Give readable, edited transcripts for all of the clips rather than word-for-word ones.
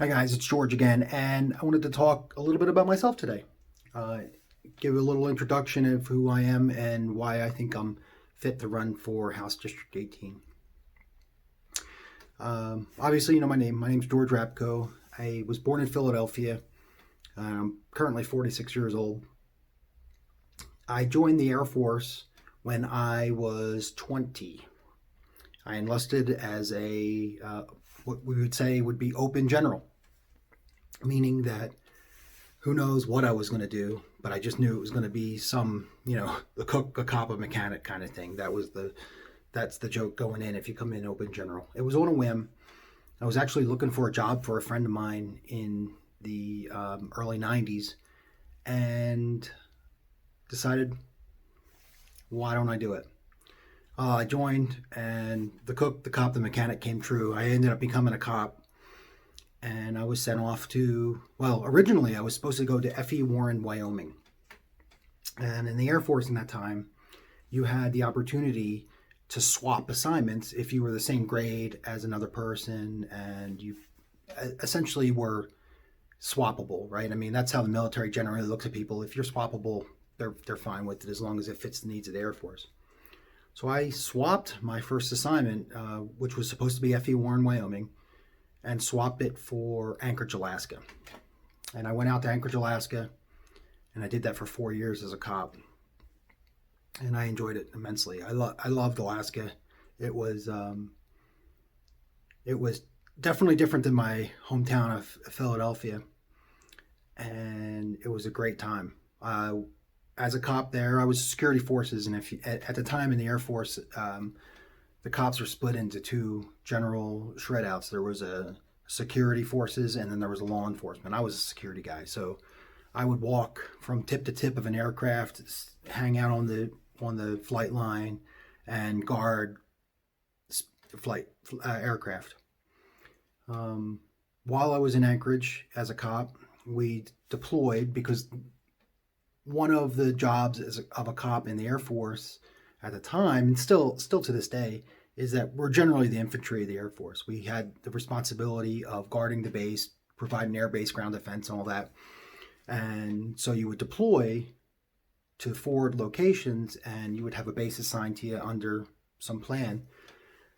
Hi guys, it's George again, and I wanted to talk a little bit about myself today. Uh, Give a little introduction of who I am and why I think I'm fit to run for House District 18. Obviously, you know my name. My name's George Rapko. I was born in Philadelphia. I'm currently 46 years old. I joined the Air Force when I was 20. I enlisted as what we would say would be open general, meaning that who knows what I was going to do, but I just knew it was going to be some, a cook, a cop, a mechanic kind of thing. That's the joke going in if you come in open general. It was on a whim. I was actually looking for a job for a friend of mine in the early 90s and decided, why don't I do it? I joined, and the cook, the cop, the mechanic came true. I ended up becoming a cop, and I was sent off to, well, originally I was supposed to go to F.E. Warren, Wyoming. And in the Air Force in that time, you had the opportunity to swap assignments if you were the same grade as another person, and you essentially were swappable, right? I mean, that's how the military generally looks at people. If you're swappable, they're fine with it as long as it fits the needs of the Air Force. So I swapped my first assignment, which was supposed to be F.E. Warren, Wyoming, and swapped it for Anchorage, Alaska. And I went out to Anchorage, Alaska, and I did that for 4 years as a cop. And I enjoyed it immensely. I loved Alaska. It was definitely different than my hometown of Philadelphia, and it was a great time. As a cop there, I was security forces, and if you, at the time in the Air Force, the cops were split into two general shred outs. There was a security forces, and then there was a law enforcement. I was a security guy, so I would walk from tip to tip of an aircraft, hang out on the flight line, and guard flight aircraft. While I was in Anchorage as a cop, we deployed because one of the jobs of a cop in the Air Force at the time, and still to this day, is that we're generally the infantry of the Air Force. We had the responsibility of guarding the base, providing air base, ground defense, and all that. And so you would deploy to forward locations, and you would have a base assigned to you under some plan.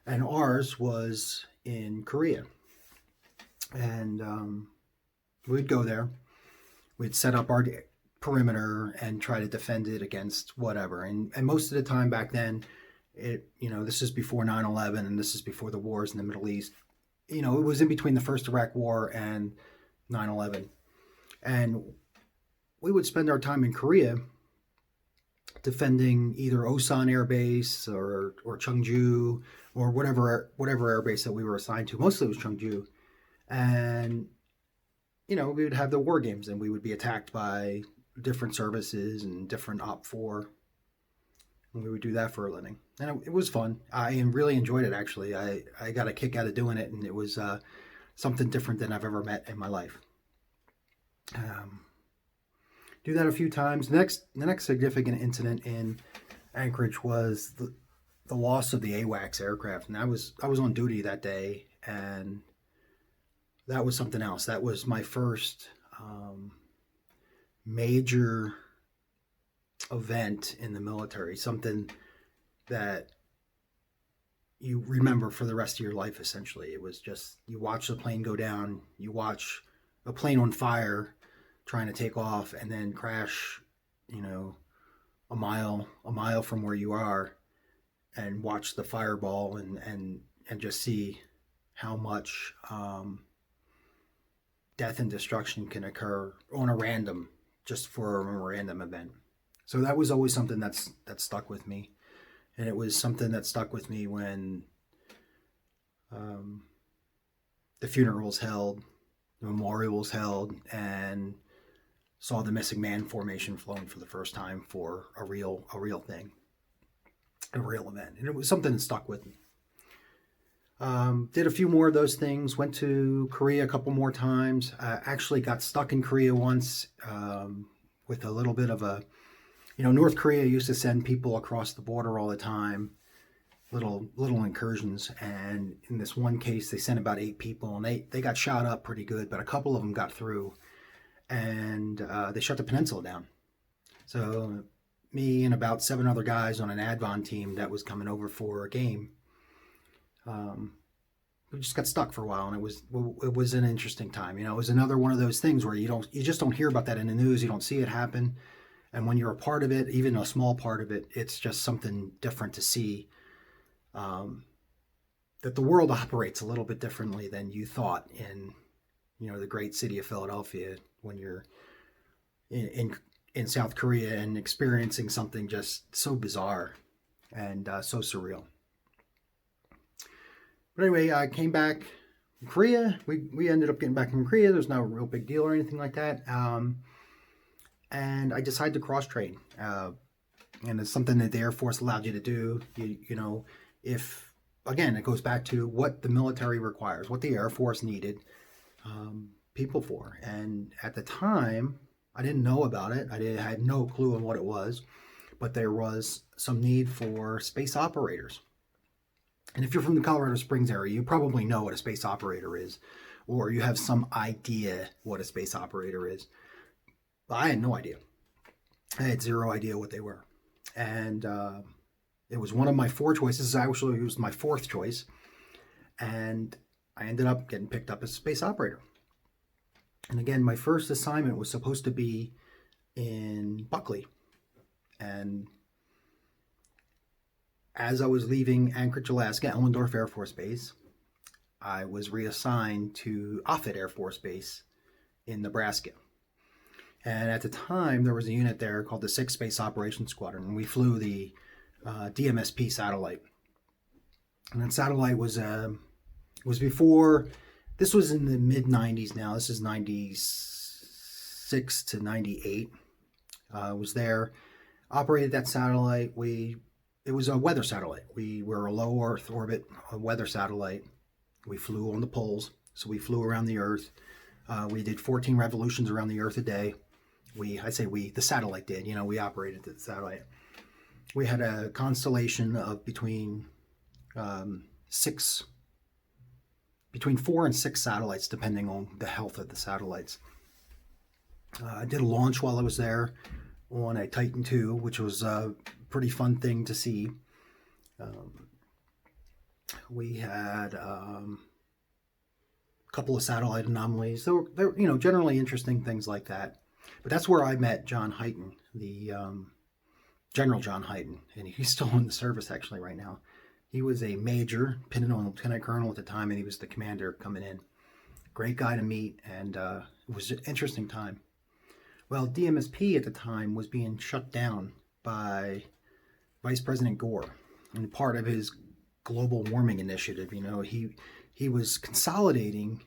And ours was in Korea. And we'd go there. We'd set up our perimeter and try to defend it against whatever. And most of the time back then, this is before 9/11, and this is before the wars in the Middle East. It was in between the first Iraq War and 9/11. And we would spend our time in Korea defending either Osan Air Base or Cheongju or whatever air base that we were assigned to. Mostly it was Cheongju. And, we would have the war games, and we would be attacked by different services and different Op 4. And we would do that for a living. And it was fun. I really enjoyed it, actually. I got a kick out of doing it, and it was something different than I've ever met in my life. Do that a few times. The next significant incident in Anchorage was the loss of the AWACS aircraft. And I was on duty that day, and that was something else. That was my first major event in the military, something that you remember for the rest of your life, essentially. It was just, you watch the plane go down, you watch a plane on fire trying to take off and then crash, a mile from where you are, and watch the fireball and just see how much death and destruction can occur on a random, just for a random event. So that was always something that stuck with me. And it was something that stuck with me when the funeral was held, the memorial was held, and saw the missing man formation flown for the first time for a real thing, a real event. And it was something that stuck with me. Did a few more of those things, went to Korea a couple more times. Actually got stuck in Korea once with a little bit of North Korea used to send people across the border all the time. little incursions. And in this one case, they sent about 8 people, and they got shot up pretty good, but a couple of them got through, and they shut the peninsula down. So me and about 7 other guys on an Advon team that was coming over for a game, we just got stuck for a while, and it was an interesting time. It was another one of those things where you just don't hear about that in the news. You don't see it happen, and when you're a part of it, even a small part of it, it's just something different to see. That the world operates a little bit differently than you thought in, the great city of Philadelphia when you're in South Korea and experiencing something just so bizarre and so surreal. But anyway, I came back from Korea. We ended up getting back from Korea. There's no real big deal or anything like that. And I decided to cross train. And it's something that the Air Force allowed you to do. If, again, it goes back to what the military requires, what the Air Force needed people for. And at the time, I didn't know about it. I had no clue on what it was, but there was some need for space operators. And if you're from the Colorado Springs area, you probably know what a space operator is, or you have some idea what a space operator is. But I had no idea. I had zero idea what they were. And it was one of my 4 choices. Actually, it was my 4th choice. And I ended up getting picked up as a space operator. And again, my first assignment was supposed to be in Buckley. And as I was leaving Anchorage, Alaska, Ellendorf Air Force Base, I was reassigned to Offutt Air Force Base in Nebraska. And at the time, there was a unit there called the 6th Space Operations Squadron, and we flew the DMSP satellite. And that satellite was before, this was in the mid-90s now, this is 96 to 98. I was there, operated that satellite. It was a weather satellite. We were a low Earth orbit, a weather satellite. We flew on the poles, so we flew around the Earth. We did 14 revolutions around the Earth a day. The satellite did, we operated the satellite. We had a constellation of between 4 and 6 satellites, depending on the health of the satellites. I did a launch while I was there on a Titan II, which was a pretty fun thing to see. We had a couple of satellite anomalies. They're generally interesting things like that. But that's where I met John Hyten, the General John Hyten, and he's still in the service actually right now. He was a major, pinned on lieutenant colonel at the time, and he was the commander coming in. Great guy to meet, and it was an interesting time. Well, DMSP at the time was being shut down by Vice President Gore, and part of his global warming initiative. He was consolidating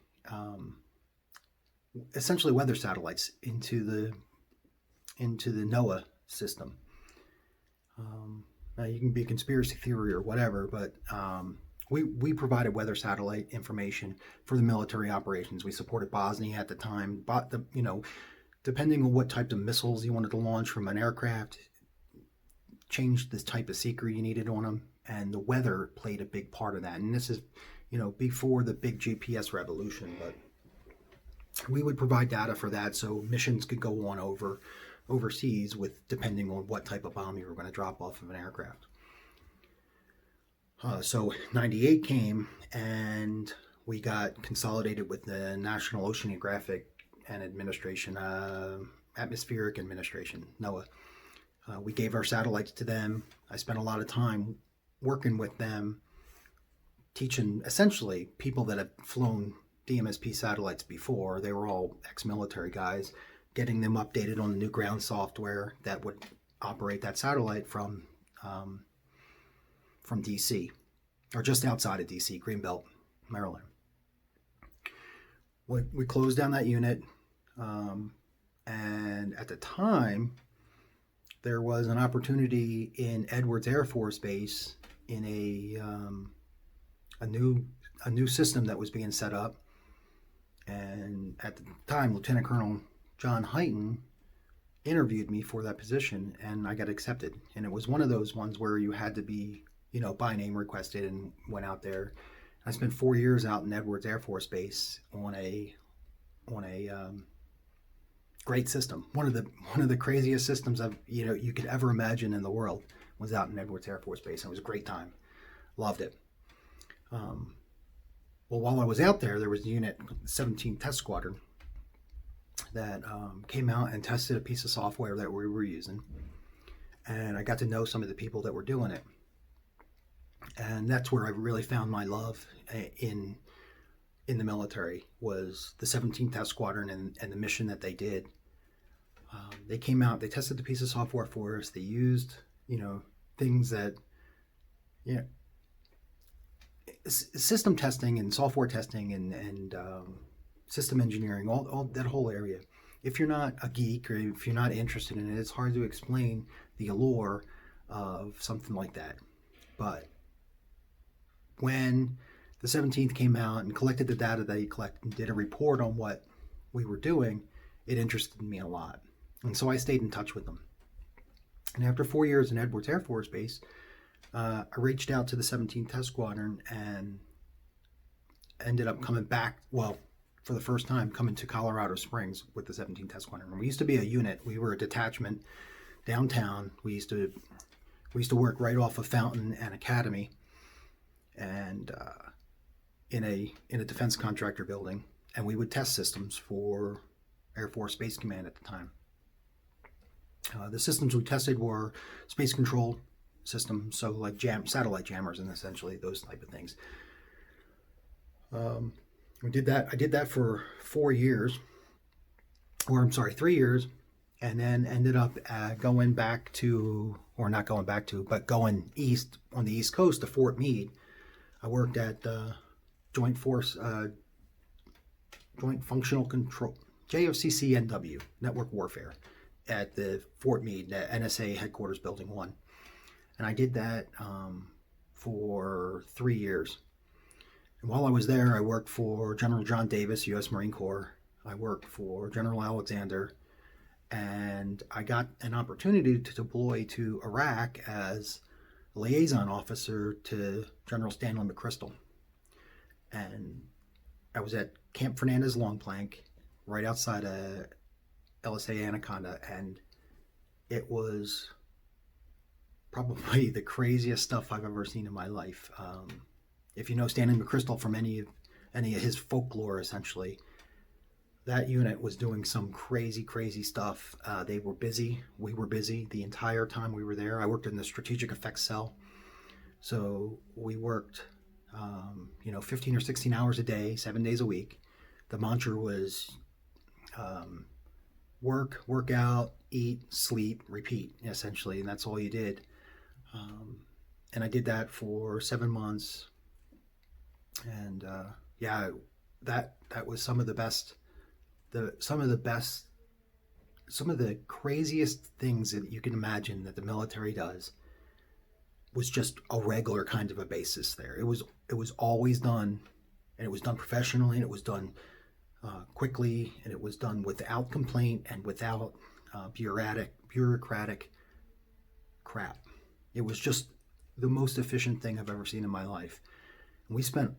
essentially weather satellites into the NOAA system. Now, you can be a conspiracy theory or whatever, but we provided weather satellite information for the military operations. We supported Bosnia at the time. Depending on what type of missiles you wanted to launch from an aircraft, changed the type of seeker you needed on them, and the weather played a big part of that. And this is, before the big GPS revolution, but we would provide data for that so missions could go on overseas depending on what type of bomb you were going to drop off of an aircraft. So 98 came, and we got consolidated with the National Oceanographic and Administration, Atmospheric Administration, NOAA. We gave our satellites to them. I spent a lot of time working with them, teaching essentially people that have flown DMSP satellites before. They were all ex-military guys, getting them updated on the new ground software that would operate that satellite from DC, or just outside of DC, Greenbelt, Maryland. We closed down that unit, and at the time, there was an opportunity in Edwards Air Force Base in a new system that was being set up. And at the time, Lieutenant Colonel John Hyten interviewed me for that position, and I got accepted. And it was one of those ones where you had to be, by name requested and went out there. I spent 4 years out in Edwards Air Force Base on a great system. One of the craziest systems you could ever imagine in the world was out in Edwards Air Force Base. And it was a great time. Loved it. Well, while I was out there, there was a unit, 17th Test Squadron, that came out and tested a piece of software that we were using. And I got to know some of the people that were doing it. And that's where I really found my love in the military, was the 17th Test Squadron and the mission that they did. They came out, they tested the piece of software for us. They used, things that, system testing and software testing and system engineering, all that whole area. If you're not a geek or if you're not interested in it, it's hard to explain the allure of something like that. But when the 17th came out and collected the data that he collected and did a report on what we were doing, it interested me a lot. And so I stayed in touch with them. And after 4 years in Edwards Air Force Base, I reached out to the 17th Test Squadron and ended up coming back, well, for the first time, coming to Colorado Springs with the 17th Test Squadron. We used to be a unit. We were a detachment downtown. We used to work right off of Fountain and Academy, and in a defense contractor building, and we would test systems for Air Force Space Command at the time. The systems we tested were space control systems, so like satellite jammers and essentially those type of things. I did that for 3 years, and then ended up going east on the East Coast to Fort Meade. I worked at Joint Functional Control, JFCCNW, Network Warfare, at the Fort Meade, the NSA Headquarters Building 1. And I did that for 3 years. And while I was there, I worked for General John Davis, U.S. Marine Corps. I worked for General Alexander. And I got an opportunity to deploy to Iraq as a liaison officer to General Stanley McChrystal. And I was at Camp Fernandez Long Plank, right outside of LSA Anaconda, and it was probably the craziest stuff I've ever seen in my life. If you know Stanley McChrystal from any of his folklore, essentially, that unit was doing some crazy stuff. They were busy. We were busy the entire time we were there. I worked in the strategic effects cell, so we worked 15 or 16 hours a day, 7 days a week. The mantra was work out, eat, sleep, repeat, essentially, and that's all you did. And I did that for 7 months, and that was some of the craziest things that you can imagine that the military does. Was just a regular kind of a basis there. It was always done, and it was done professionally, and it was done quickly, and it was done without complaint and without bureaucratic crap. It was just the most efficient thing I've ever seen in my life. And we spent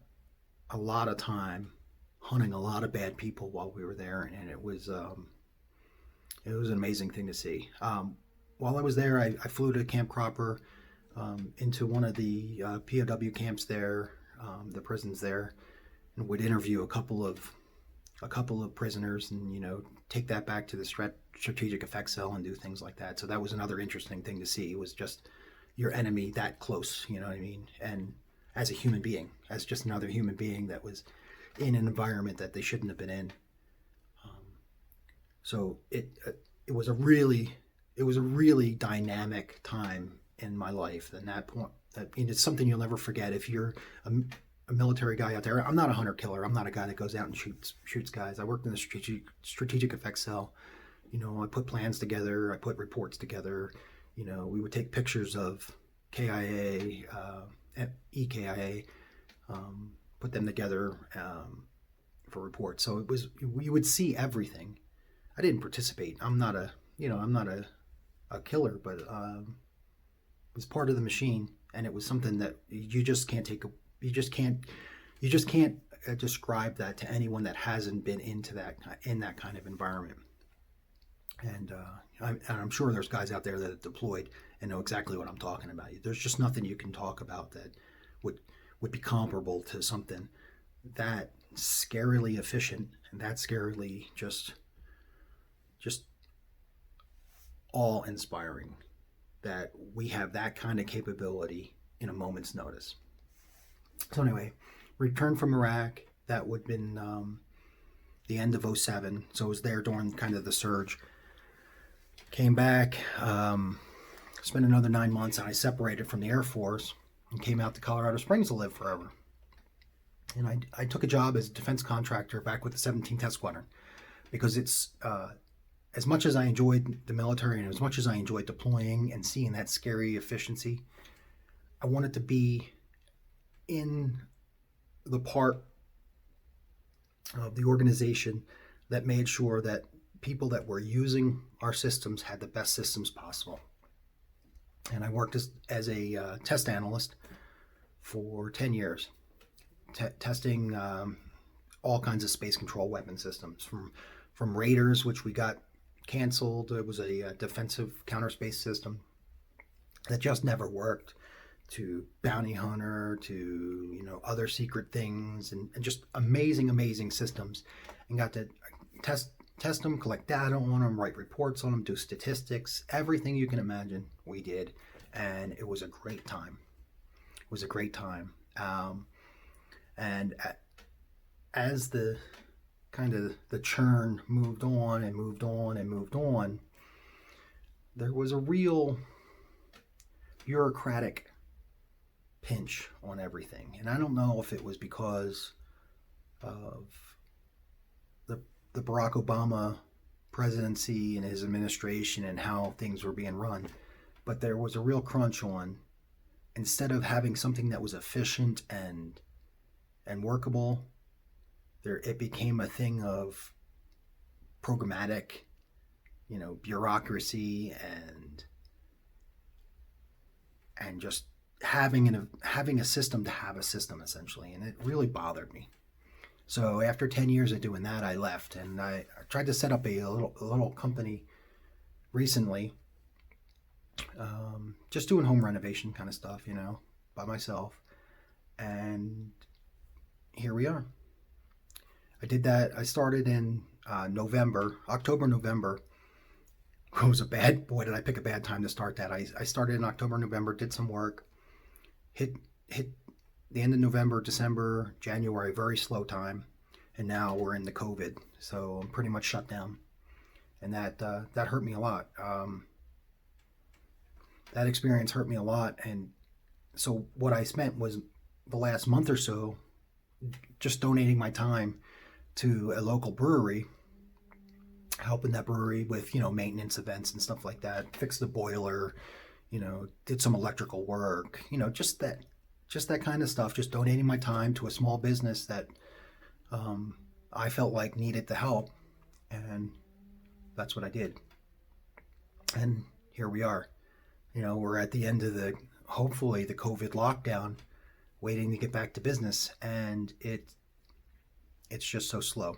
a lot of time hunting a lot of bad people while we were there, and it was an amazing thing to see. While I was there, I flew to Camp Cropper, into one of the POW camps there, the prisons there, and would interview a couple of prisoners, and take that back to the strategic effects cell and do things like that. So that was another interesting thing to see. It was just your enemy that close, you know what I mean? And as a human being, as just another human being that was in an environment that they shouldn't have been in. So it was a really dynamic time in my life. And that point, it's something you'll never forget. If you're a military guy out there, I'm not a hunter killer. I'm not a guy that goes out and shoots guys. I worked in the strategic effects cell. I put plans together. I put reports together. We would take pictures of KIA, EKIA, put them together for reports. So we would see everything. I didn't participate. I'm not a killer, but it was part of the machine, and it was something that you just can't take. You just can't describe that to anyone that hasn't been in that kind of environment. And I'm sure there's guys out there that are deployed and know exactly what I'm talking about. There's just nothing you can talk about that would be comparable to something that scarily efficient and that scarily just awe inspiring, that we have that kind of capability in a moment's notice. So anyway, returned from Iraq. That would have been the end of '07. So I was there during kind of the surge. Came back, spent another 9 months, and I separated from the Air Force and came out to Colorado Springs to live forever. And I took a job as a defense contractor back with the 17th Test Squadron, because it's as much as I enjoyed the military and as much as I enjoyed deploying and seeing that scary efficiency, I wanted to be in the part of the organization that made sure that people that were using our systems had the best systems possible. And I worked as a test analyst for 10 years, testing all kinds of space control weapon systems, from Raiders, which we got canceled. It was a defensive counter space system that just never worked, to Bounty Hunter, to other secret things, and just amazing systems, and got to test them, collect data on them, write reports on them, do statistics, everything you can imagine we did, and it was a great time. It was a great time. And as the kind of the churn moved on and moved on and moved on, there was a real bureaucratic pinch on everything. And I don't know if it was because of the Barack Obama presidency and his administration and how things were being run, but there was a real crunch on, instead of having something that was efficient and workable, it became a thing of programmatic, bureaucracy and just having a system to have a system, essentially. And it really bothered me. So after 10 years of doing that, I left, and I tried to set up a little company recently, just doing home renovation kind of stuff, by myself. And here we are. I did that. I started in October, November. Boy, did I pick a bad time to start that. I started in October, November, did some work, hit the end of November, December, January, very slow time. And now we're in the COVID. So I'm pretty much shut down. And that hurt me a lot. That experience hurt me a lot. And so what I spent was the last month or so just donating my time to a local brewery, helping that brewery with, maintenance events and stuff like that, fix the boiler, did some electrical work, just that kind of stuff, just donating my time to a small business that I felt like needed the help. And that's what I did. And here we are. We're at the end of hopefully the COVID lockdown, waiting to get back to business, and it's just so slow.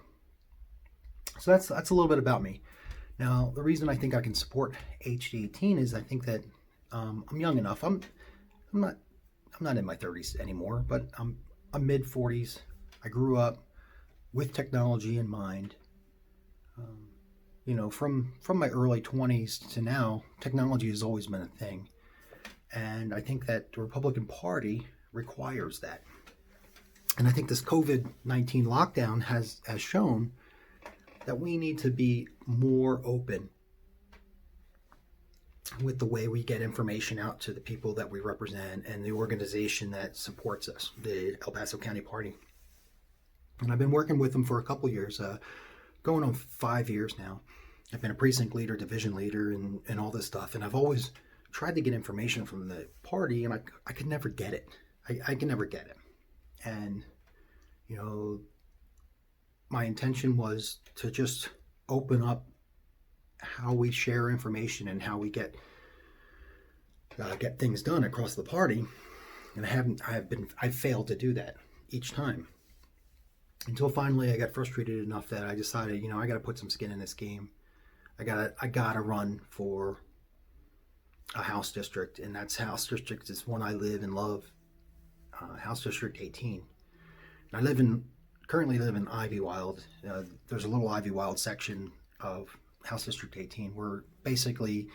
So that's a little bit about me. Now, the reason I think I can support HD18 is I think that I'm young enough. I'm not in my 30s anymore, but I'm mid 40s. I grew up with technology in mind. From my early 20s to now, technology has always been a thing. And I think that the Republican Party requires that. And I think this COVID-19 lockdown has shown that we need to be more open with the way we get information out to the people that we represent and the organization that supports us, the El Paso County Party. And I've been working with them for a couple years, going on 5 years now. I've been a precinct leader, division leader, and all this stuff. And I've always tried to get information from the party, and I could never get it. I can never get it. And, my intention was to just open up how we share information and how we get things done across the party. And I've failed to do that each time. Until finally I got frustrated enough that I decided, I got to put some skin in this game. I gotta run for a House district, and that's House District is one I live and love, House District 18. And currently live in Ivywild. There's a little Ivywild section of House District 18. We're basically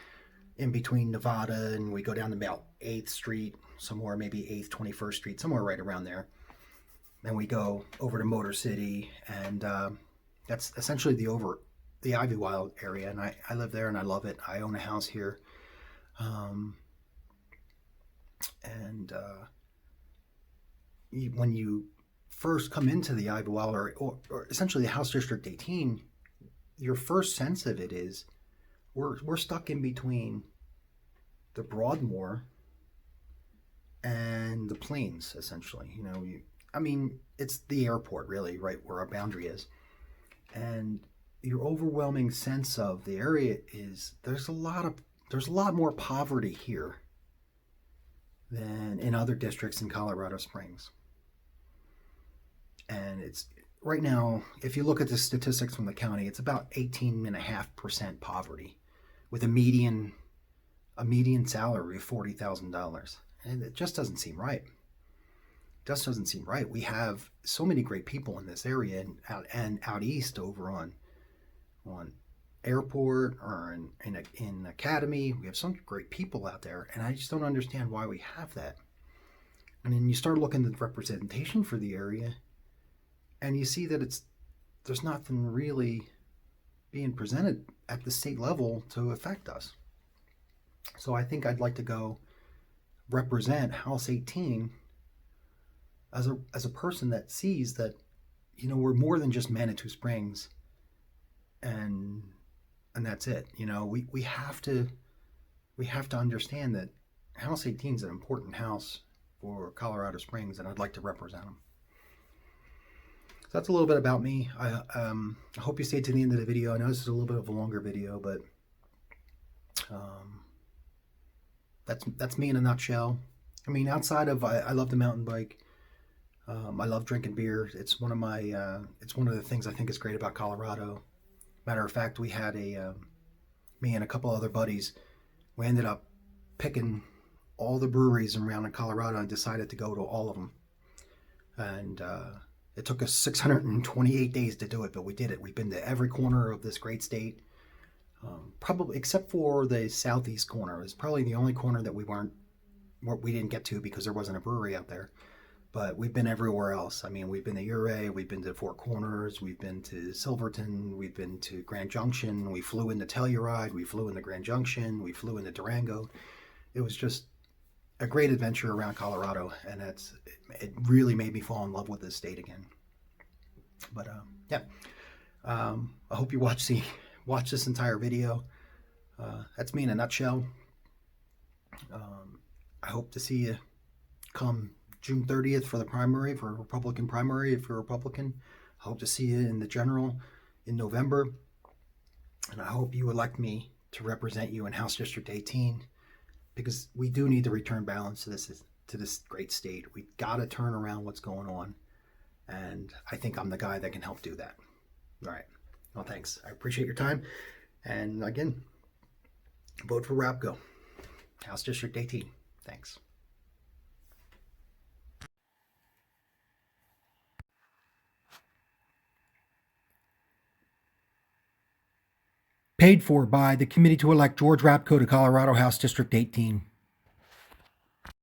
in between Nevada, and we go down to about 8th Street, somewhere maybe 8th, 21st Street, somewhere right around there. Then we go over to Motor City, and that's essentially the Ivywild area. And I live there, and I love it. I own a house here. And when you first come into the Ivywild, or essentially the House District 18, your first sense of it is we're stuck in between the Broadmoor and the plains, essentially. It's the airport, really, right where our boundary is. And your overwhelming sense of the area is there's a lot more poverty here than in other districts in Colorado Springs. And it's right now, if you look at the statistics from the county, it's about 18.5% poverty, with a median salary of $40,000, and it just doesn't seem right. We have so many great people in this area, and out east over on airport or in academy, we have some great people out there, and I just don't understand why we have that. And then you start looking at the representation for the area, and you see that there's nothing really being presented at the state level to affect us. So I think I'd like to go represent House 18 as a person that sees that, we're more than just Manitou Springs, and that's it. We have to understand that House 18 is an important house for Colorado Springs, and I'd like to represent them. So that's a little bit about me. I hope you stayed to the end of the video. I know this is a little bit of a longer video, but that's me in a nutshell. Outside of I love the mountain bike. I love drinking beer. It's one of the things I think is great about Colorado. Matter of fact, we had me and a couple other buddies, we ended up picking all the breweries around in Colorado and decided to go to all of them. And it took us 628 days to do it, but we did it. We've been to every corner of this great state, probably except for the southeast corner. It's probably the only corner that we didn't get to because there wasn't a brewery out there. But we've been everywhere else. We've been to Ouray, we've been to Four Corners, we've been to Silverton, we've been to Grand Junction, we flew into Telluride, we flew into Grand Junction, we flew into Durango. It was just a great adventure around Colorado, and it really made me fall in love with this state again. But I hope you watch this entire video. That's me in a nutshell. I hope to see you come June 30th for the primary, for a Republican primary if you're a Republican. I hope to see you in the general in November. And I hope you elect me to represent you in House District 18, because we do need to return balance to this great state. We've got to turn around what's going on. And I think I'm the guy that can help do that. All right. Well, thanks. I appreciate your time. And again, vote for Rapko, House District 18. Thanks. Paid for by the committee to elect George Rapko to Colorado House District 18.